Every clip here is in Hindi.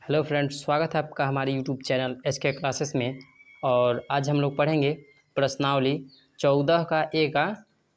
हेलो फ्रेंड्स, स्वागत है आपका हमारे यूट्यूब चैनल SK क्लासेस में। और आज हम लोग पढ़ेंगे प्रश्नावली 14 का ए का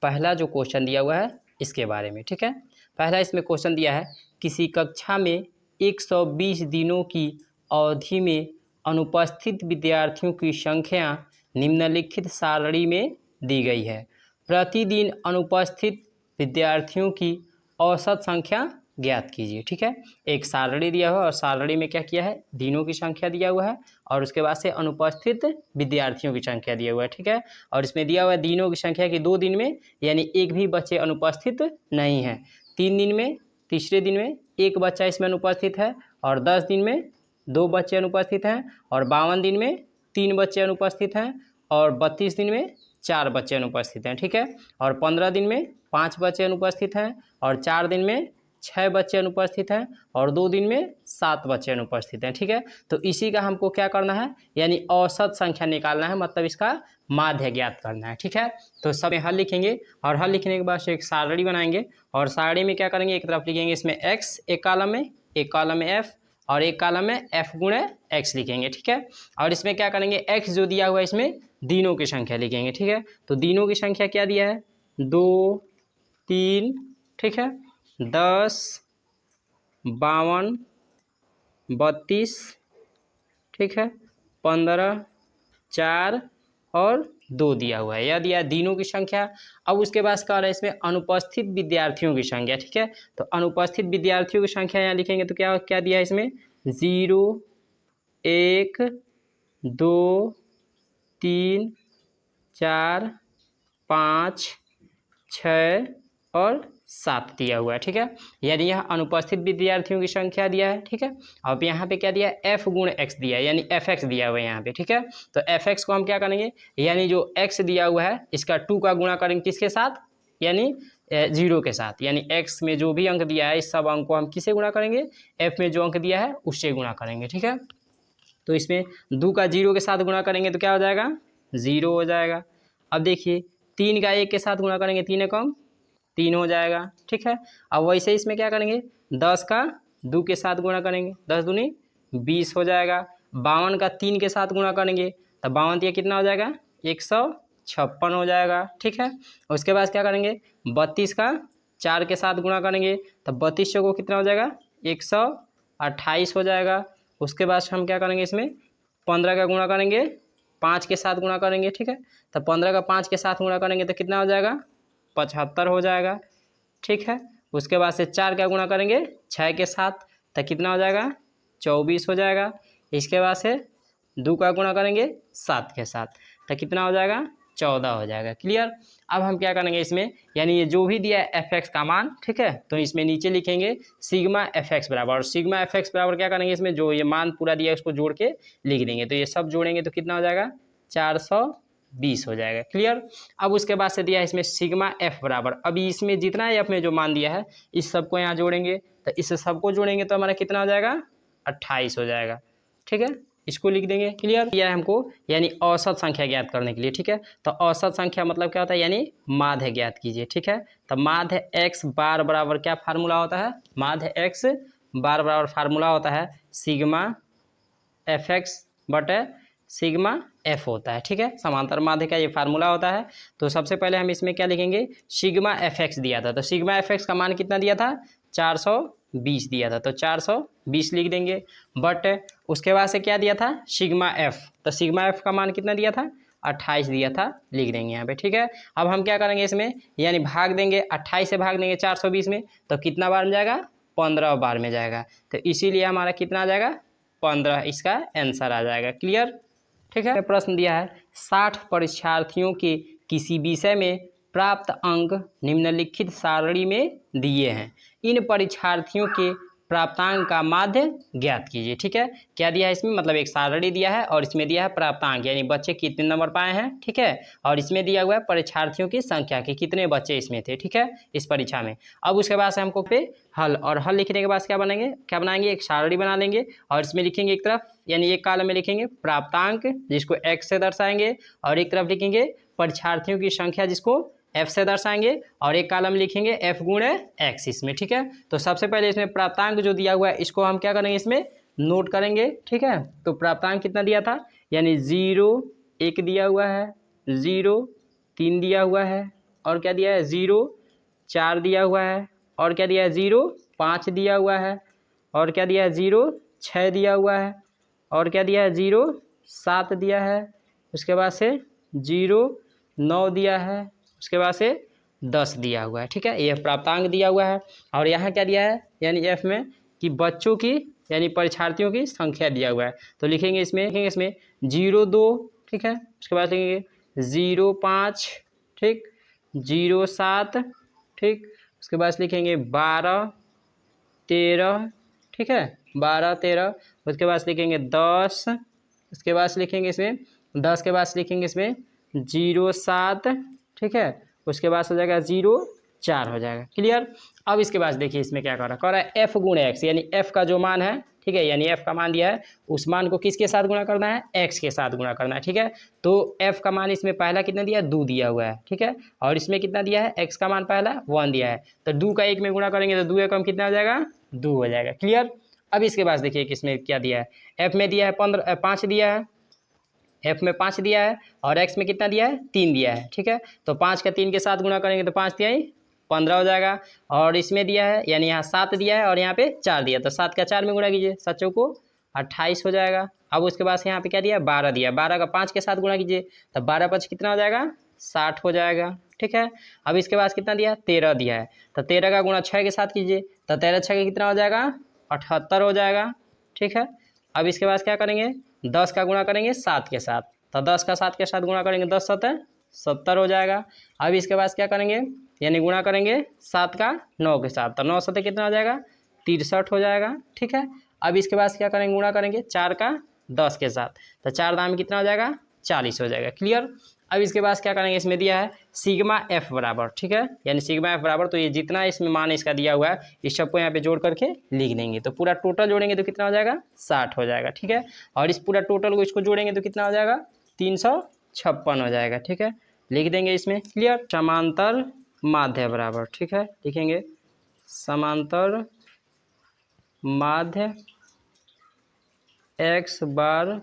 पहला जो क्वेश्चन दिया हुआ है इसके बारे में। ठीक है, पहला इसमें क्वेश्चन दिया है, किसी कक्षा में 120 दिनों की अवधि में अनुपस्थित विद्यार्थियों की संख्या निम्नलिखित सारणी में दी गई है। प्रतिदिन अनुपस्थित विद्यार्थियों की औसत संख्या ज्ञात कीजिए। ठीक है, एक सारणी दिया हुआ और सारणी में क्या किया है, दिनों की संख्या दिया हुआ है और उसके बाद से अनुपस्थित विद्यार्थियों की संख्या दिया हुआ है। ठीक है, और इसमें दिया हुआ है दिनों की संख्या कि 2 दिन में यानी एक भी बच्चे अनुपस्थित नहीं है, 3 दिन में, तीसरे दिन में एक बच्चा इसमें अनुपस्थित है और 10 दिन में 2 बच्चे अनुपस्थित हैं और 52 दिन में 3 बच्चे अनुपस्थित हैं और 32 दिन में 4 बच्चे अनुपस्थित हैं। ठीक है, और 15 दिन में 5 बच्चे अनुपस्थित हैं और 4 दिन में 6 बच्चे अनुपस्थित हैं और 2 दिन में 7 बच्चे अनुपस्थित हैं। ठीक है, तो इसी का हमको क्या करना है, यानी औसत संख्या निकालना है, मतलब इसका माध्य ज्ञात करना है। ठीक है, तो सब हल लिखेंगे और हल लिखने के बाद एक सारणी बनाएंगे और सारणी में क्या करेंगे, एक तरफ लिखेंगे इसमें x एक कॉलम में f और एक कॉलम में f गुणे x लिखेंगे। ठीक है, और इसमें क्या करेंगे, x जो दिया हुआ है इसमें दिनों की संख्या लिखेंगे। ठीक है, तो दिनों की संख्या क्या दिया है, 2, 3, ठीक है, 10, 52, 32, ठीक है, 15, 4 और 2 दिया हुआ है, यह दिया दिनों की संख्या। अब उसके बाद क्या हो रहा है, इसमें अनुपस्थित विद्यार्थियों की संख्या। ठीक है, तो अनुपस्थित विद्यार्थियों की संख्या यहाँ लिखेंगे तो क्या क्या दिया है इसमें, 0, 1, 2, 3, 4, 5, 6 और 7 दिया हुआ है। ठीक है, यानी यह अनुपस्थित विद्यार्थियों की संख्या दिया है। ठीक है, अब यहाँ पे क्या दिया है, f गुण x दिया है, यानी fx दिया हुआ है यहाँ पे। ठीक है, तो fx को हम क्या करेंगे, यानी जो x दिया हुआ है इसका 2 का गुणा करेंगे किसके साथ, यानी 0 के साथ, यानी x में जो भी अंक दिया है इस सब अंक को हम किससे गुणा करेंगे, f में जो अंक दिया है उससे गुणा करेंगे। ठीक है, तो इसमें 2 का 0 के साथ गुणा करेंगे तो क्या हो जाएगा, 0 हो जाएगा। अब देखिए 3 का 1 के साथ गुणा करेंगे, 3 एकम 3 हो जाएगा। ठीक है, अब वैसे इसमें क्या करेंगे, 10 का 2 के साथ गुणा करेंगे, 10 दूनी 20 हो जाएगा। 52 का 3 के साथ गुणा करेंगे तो 52 ये कितना हो जाएगा, 156 हो जाएगा। ठीक है, उसके बाद क्या करेंगे, 32 का 4 के साथ गुणा करेंगे तो 32 को कितना हो जाएगा, 128 हो जाएगा। उसके बाद हम क्या करेंगे, इसमें 15 का गुणा करेंगे 5 के साथ गुणा करेंगे। ठीक है, तो 15 का 5 के साथ गुणा करेंगे तो कितना हो जाएगा, 75 हो जाएगा। ठीक है, उसके बाद से 4 का गुणा करेंगे 6 के साथ तो कितना हो जाएगा, 24 हो जाएगा। इसके बाद से 2 का गुणा करेंगे 7 के साथ तो कितना हो जाएगा, 14 हो जाएगा। क्लियर। अब हम क्या करेंगे इसमें, यानी ये जो भी दिया है fx का मान, ठीक है, तो इसमें नीचे लिखेंगे सिग्मा fx बराबर, और सिग्मा fx बराबर क्या करेंगे, इसमें जो ये मान पूरा दिया है उसको जोड़ के लिख देंगे, तो ये सब जोड़ेंगे तो कितना हो जाएगा, 420 हो जाएगा। क्लियर। अब उसके बाद से दिया है इसमें सिग्मा f बराबर, अभी इसमें जितना f में जो मान दिया है इस सबको यहाँ जोड़ेंगे, तो इस सबको जोड़ेंगे तो हमारा कितना हो जाएगा, 28 हो जाएगा। ठीक है, इसको लिख देंगे। क्लियर किया है हमको, यानी औसत संख्या ज्ञात करने के लिए। ठीक है, तो औसत संख्या मतलब क्या होता है, यानी माध्य ज्ञात कीजिए। ठीक है, तो माध्य x बार बराबर क्या फार्मूला होता है, माध्य x बार बराबर फार्मूला होता है सिग्मा fx बटे सिग्मा f होता है। ठीक है, समांतर माध्य का ये फार्मूला होता है। तो सबसे पहले हम इसमें क्या लिखेंगे, सिग्मा fx दिया था, तो सिग्मा fx का मान कितना दिया था, 420 दिया था, तो 420 लिख देंगे। बट उसके बाद से क्या दिया था, सिग्मा f, तो सिग्मा f का मान कितना दिया था, 28 दिया था, लिख देंगे यहाँ पे। ठीक है, अब हम क्या करेंगे इसमें, यानी भाग देंगे, 28 से भाग देंगे 420 में तो कितना बार में जाएगा, 15 बार में जाएगा, तो इसीलिए हमारा कितना आ जाएगा, 15, इसका आंसर आ जाएगा। क्लियर। ठीक है, प्रश्न दिया है, 60 परीक्षार्थियों के किसी विषय में प्राप्त अंक निम्नलिखित सारणी में दिए हैं, इन परीक्षार्थियों के प्राप्तांक का माध्य ज्ञात कीजिए। ठीक है, क्या दिया है इसमें, मतलब एक सारणी दिया है और इसमें दिया है प्राप्तांक, यानी बच्चे कितने नंबर पाए हैं। ठीक है, और इसमें दिया हुआ है परीक्षार्थियों की संख्या कि कितने बच्चे इसमें थे। ठीक है, इस परीक्षा में। अब उसके बाद से हमको पे हल, और हल लिखने के बाद क्या बनाएंगे, एक सारणी बना लेंगे और इसमें लिखेंगे एक तरफ, यानी एक कॉलम में लिखेंगे प्राप्तांक जिसको x से दर्शाएंगे, और एक तरफ लिखेंगे परीक्षार्थियों की संख्या जिसको f से दर्शाएंगे, और एक कॉलम लिखेंगे f गुणे x इसमें। ठीक है, तो सबसे पहले इसमें प्राप्तांक जो दिया हुआ है इसको हम क्या करेंगे, इसमें नोट करेंगे, ठीक है। तो प्राप्तांक कितना दिया था, यानी 0 1 दिया हुआ है, 0 3 दिया हुआ है, और क्या दिया है 0 4 दिया हुआ है, और क्या दिया है 0 5 दिया हुआ है, और क्या दिया है 0 6 दिया हुआ है, और क्या दिया है 0 7 दिया है, उसके बाद से 0 9 दिया है, उसके बाद से 10 दिया हुआ है, ठीक है। यह प्राप्तांक दिया हुआ है। और यहाँ क्या दिया है, यानी एफ में कि बच्चों की यानी परीक्षार्थियों की संख्या दिया हुआ है। तो लिखेंगे इसमें 02, ठीक है, उसके बाद लिखेंगे 05, ठीक, 07, ठीक, उसके बाद लिखेंगे 12 13, ठीक है, 12 13, उसके बाद लिखेंगे 10, उसके बाद लिखेंगे इसमें 10 के बाद लिखेंगे इसमें 07, ठीक है, उसके बाद हो जाएगा 04 हो जाएगा। क्लियर। अब इसके बाद देखिए इसमें क्या कर रहा है एफ गुणे एक्स, यानी एफ का जो मान है, ठीक है, यानी एफ का मान दिया है, उस मान को किसके साथ गुणा करना है, एक्स के साथ गुणा करना है, ठीक है। तो एफ का मान इसमें पहला कितना दिया है, 2 दिया हुआ है, ठीक है, और इसमें कितना दिया है, एक्स का मान पहला 1 दिया है, तो 2 का 1 में गुणा करेंगे तो 2 एकम कितना हो जाएगा, 2 हो जाएगा। क्लियर। अब इसके बाद देखिए कि इसमें क्या दिया है, एफ में दिया है 5 दिया है, एफ में 5 दिया है, और एक्स में कितना दिया है, 3 दिया है, ठीक है। तो 5 का 3 के साथ गुणा करेंगे तो 5 दिया 15 हो जाएगा, और इसमें दिया है यानी यहाँ 7 दिया है और यहाँ पे 4 दिया, तो 7 का 4 में गुणा कीजिए, 7 चौको 28 हो जाएगा। अब उसके बाद यहाँ पे क्या दिया, 12 दिया, 12 का 5 के साथ गुणा कीजिए, तो 12 5 कितना हो जाएगा, 60 हो जाएगा, ठीक है। अब इसके बाद कितना दिया, 13 दिया है, तो 13 का गुणा 6 के साथ कीजिए, तो 13 6 कितना हो जाएगा, 78 हो जाएगा, ठीक है। अब इसके बाद क्या करेंगे, 10 का गुणा करेंगे 7 के साथ, तो 10 का 7 के साथ गुणा करेंगे 10 7 70 हो जाएगा। अब इसके बाद क्या करेंगे, यानी गुणा करेंगे 7 का 9 के साथ, तो 9 7 कितना हो जाएगा, 63 हो जाएगा, ठीक है। अब इसके बाद क्या करेंगे, गुणा करेंगे 4 का 10 के साथ, तो 4 दाम कितना हो जाएगा, 40 हो जाएगा। क्लियर। अब इसके बाद क्या करेंगे, इसमें दिया है सिग्मा एफ बराबर, ठीक है, यानी सिग्मा एफ बराबर, तो ये जितना इसमें मान इसका दिया हुआ है इस सबको यहाँ पे जोड़ करके लिख देंगे, तो पूरा टोटल जोड़ेंगे तो कितना हो जाएगा, 60 हो जाएगा, ठीक है। और इस पूरा टोटल को इसको जोड़ेंगे तो कितना हो जाएगा, 356 हो जाएगा, ठीक है, लिख देंगे इसमें। क्लियर। समांतर माध्य बराबर, ठीक है, लिखेंगे समांतर माध्य एक्स बार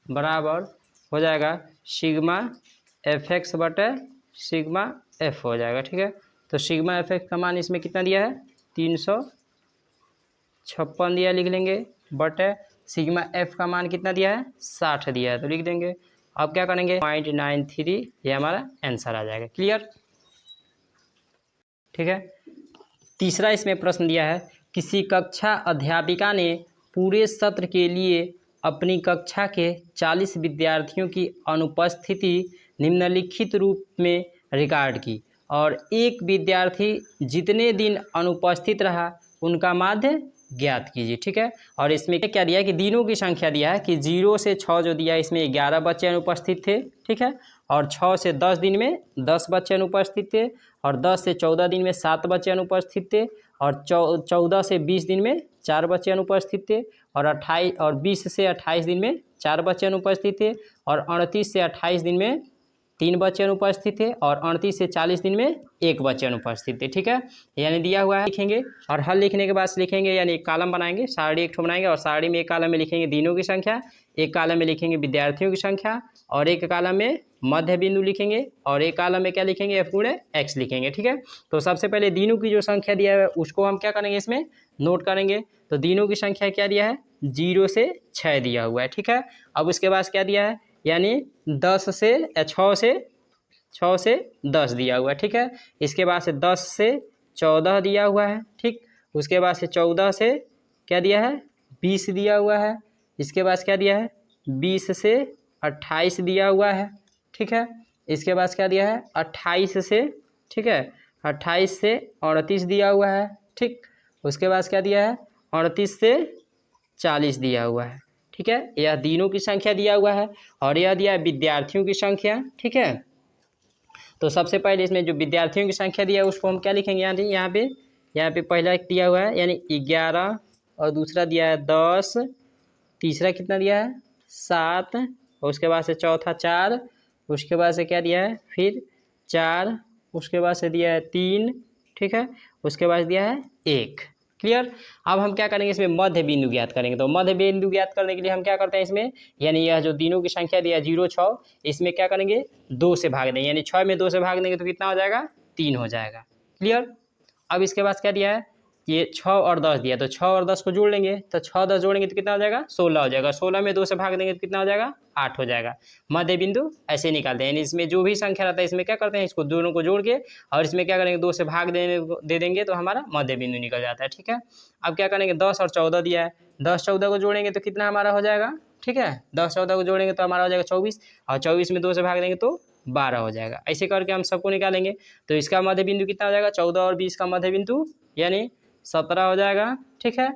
बराबर हो जाएगा सिग्मा एफ एक्स बटे सिग्मा एफ हो जाएगा, ठीक है। तो सिग्मा एफ एक्स का मान इसमें कितना दिया है, 356 दिया, लिख लेंगे, बटे सिग्मा एफ का मान कितना दिया है, 60 दिया है, तो लिख देंगे। अब क्या करेंगे 0.93, ये हमारा आंसर आ जाएगा। क्लियर, ठीक है। तीसरा इसमें प्रश्न दिया है, किसी कक्षा अध्यापिका ने पूरे सत्र के लिए अपनी कक्षा के 40 विद्यार्थियों की अनुपस्थिति निम्नलिखित रूप में रिकॉर्ड की, और एक विद्यार्थी जितने दिन अनुपस्थित रहा उनका माध्य ज्ञात कीजिए, ठीक है। और इसमें क्या दिया है कि दिनों की संख्या दिया है कि 0 से 6 जो दिया है इसमें 11 बच्चे अनुपस्थित थे, ठीक है, और 6 से 10 दिन में 10 बच्चे अनुपस्थित थे, और 10 से 14 दिन में 7 बच्चे अनुपस्थित थे, और 14 से 20 दिन में 4 बच्चे अनुपस्थित थे, और 20 से 28 दिन में 4 बच्चे अनुपस्थित थे, और 38 से 28 दिन में 3 बच्चे अनुपस्थित थे, और 38 से 40 दिन में 1 बच्चे अनुपस्थित थे, ठीक है। यानी दिया हुआ है, लिखेंगे, और हल लिखने के बाद लिखेंगे, यानी एक कॉलम बनाएंगे, सारणी एक ठो बनाएंगे, और सारणी में एक कॉलम में लिखेंगे दिनों की संख्या, एक कॉलम में लिखेंगे विद्यार्थियों की संख्या, और एक कॉलम में मध्य बिंदु लिखेंगे, और एक कॉलम में क्या लिखेंगे, एफ गुणे एक्स लिखेंगे, ठीक है। तो सबसे पहले दिनों की जो संख्या दिया है उसको हम क्या करेंगे, इसमें नोट करेंगे। तो दिनों की संख्या क्या दिया है, 0 से 6 दिया हुआ है, ठीक है। अब उसके बाद क्या दिया है, यानी 6 से 10 दिया हुआ है, ठीक है। इसके बाद से 10 से 14 दिया हुआ है, ठीक। उसके बाद से 14 से क्या दिया है, 20 दिया हुआ है। इसके बाद क्या दिया है, 20 से 28 दिया हुआ है, ठीक है। इसके बाद क्या दिया है, 28 से, ठीक है, 28 से 38 दिया हुआ है, ठीक। उसके बाद क्या दिया है, 38 से 40 दिया हुआ है, ठीक है। यह दिनों की संख्या दिया हुआ है, और यह दिया है विद्यार्थियों की संख्या, ठीक है। तो सबसे पहले इसमें जो विद्यार्थियों की संख्या दिया है उसको हम क्या लिखेंगे, यहाँ पे पहला दिया हुआ है यानी 11, और दूसरा दिया है 10, तीसरा कितना दिया है 7, और उसके बाद से चौथा 4, उसके बाद से क्या दिया है फिर 4, उसके बाद से दिया है 3, ठीक है, उसके बाद दिया है 1। क्लियर। अब हम क्या करेंगे, इसमें मध्य बिंदु ज्ञात करेंगे। तो मध्य बिंदु ज्ञात करने के लिए हम क्या करते हैं इसमें, यानी यह जो तीनों की संख्या दिया 0, 6, इसमें क्या करेंगे 2 से भाग देंगे, यानी 6 में 2 से भाग देंगे तो कितना हो जाएगा, 3 हो जाएगा। क्लियर। अब इसके बाद क्या दिया है, ये 6 और 10 दिया, तो 6 और 10 को जोड़ लेंगे, तो 6 10 जोड़ेंगे तो कितना हो जाएगा, 16 हो जाएगा। 16 में 2 से भाग देंगे तो कितना हो जाएगा, 8 हो जाएगा। मध्य बिंदु ऐसे निकालते हैं, यानी इसमें जो भी संख्या रहता है इसमें क्या करते हैं, इसको दोनों को जोड़ के और इसमें क्या करेंगे 2 से भाग दे देंगे तो हमारा मध्य बिंदु निकल जाता है। ठीक है। अब क्या करेंगे, 10 और 14 दिया है, 10 14 को जोड़ेंगे तो कितना हमारा हो जाएगा, ठीक है, 10 14 को जोड़ेंगे तो हमारा हो जाएगा 24, और 24 में 2 से भाग देंगे तो 12 हो जाएगा। ऐसे करके हम सबको निकालेंगे, तो इसका मध्य बिंदु कितना हो जाएगा, 14 और 20 का मध्य बिंदु यानी 17 हो जाएगा। ठीक है।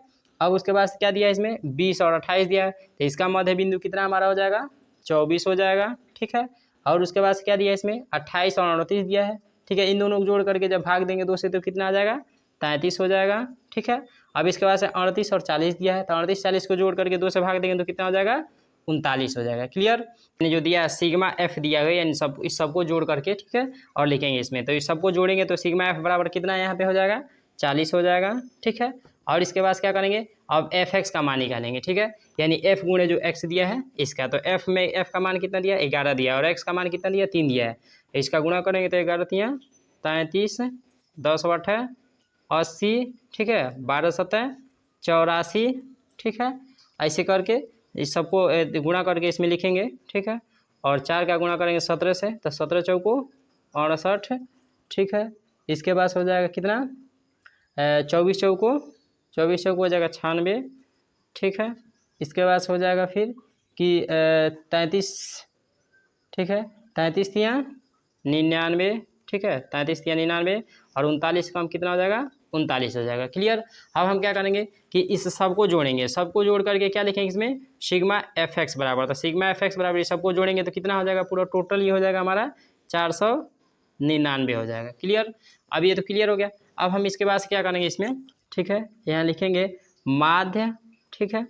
अब उसके बाद क्या दिया है इसमें, 20 और 28 दिया है, तो इसका मध्य बिंदु कितना हमारा हो जाएगा, 24 हो जाएगा। ठीक है। और उसके बाद क्या दिया है इसमें, 28 और 29 दिया है। ठीक है। इन दोनों को जोड़ करके जब भाग देंगे 2 से तो कितना आ जाएगा, 33 हो जाएगा। ठीक है। अब इसके बाद से 38 और 40 दिया है, तो 38 40 को जोड़ करके 2 से भाग देंगे तो कितना हो जाएगा, 39 हो जाएगा। क्लियर। यानी जो दिया है सिग्मा एफ दिया है, यानी सब इस सबको जोड़ करके, ठीक है, और लिखेंगे इसमें, तो इस सबको जोड़ेंगे तो सिग्मा एफ बराबर कितना यहाँ पे हो जाएगा, 40 हो जाएगा। ठीक है। और इसके बाद क्या करेंगे, अब एफ एक्स का मान निकालेंगे। ठीक है। यानी एफ गुणे जो एक्स दिया है इसका, तो एफ में एफ का मान कितना दिया, 11 दिया, और एक्स का मान कितना दिया, 3 दिया है। इसका गुणा करेंगे तो 11 3 33, 10 8 80, ठीक है, 12 7 84। ठीक है। ऐसे करके इस सबको गुणा करके इसमें लिखेंगे। ठीक है। और 4 का गुणा करेंगे 17 से, तो 17 चौको 68। ठीक है। इसके बाद हो जाएगा कितना, 24 चौको हो जाएगा 96। ठीक है। इसके बाद हो जाएगा फिर कि 33। ठीक है। 33 तिया 99। ठीक है। 33 तिया 99, और 39 का कितना हो जाएगा, 39 हो जाएगा। क्लियर। अब हम क्या करेंगे कि इस सबको जोड़ेंगे, सबको जोड़ करके क्या लिखेंगे इसमें, सिग्मा एफ एक्स बराबर, तो सिग्मा एफ एक्स बराबर ये सबको जोड़ेंगे तो कितना हो जाएगा, पूरा टोटल ये हो जाएगा हमारा 499 हो जाएगा। क्लियर। अब ये तो क्लियर हो गया। अब हम इसके बाद क्या करेंगे इसमें, ठीक है, यहाँ लिखेंगे माध्य, ठीक है,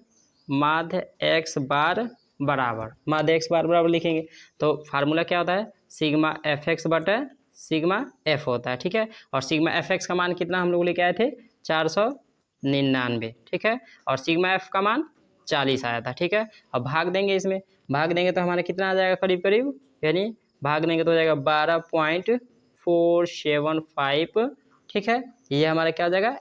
माध्य एक्स बार बराबर, माध्य एक्स बार बराबर लिखेंगे, तो फार्मूला क्या होता है, सिग्मा एफ एक्स बटे सिग्मा एफ होता है। ठीक है। और सिग्मा एफ एक्स का मान कितना हम लोग लेके आए थे, 499। ठीक है। और सिग्मा एफ का मान 40 आया था। ठीक है। अब भाग देंगे, इसमें भाग देंगे तो हमारा कितना आ जाएगा, करीब करीब, यानी भाग देंगे तो हो जाएगा 12.475। ठीक है। ये हमारा क्या हो जाएगा,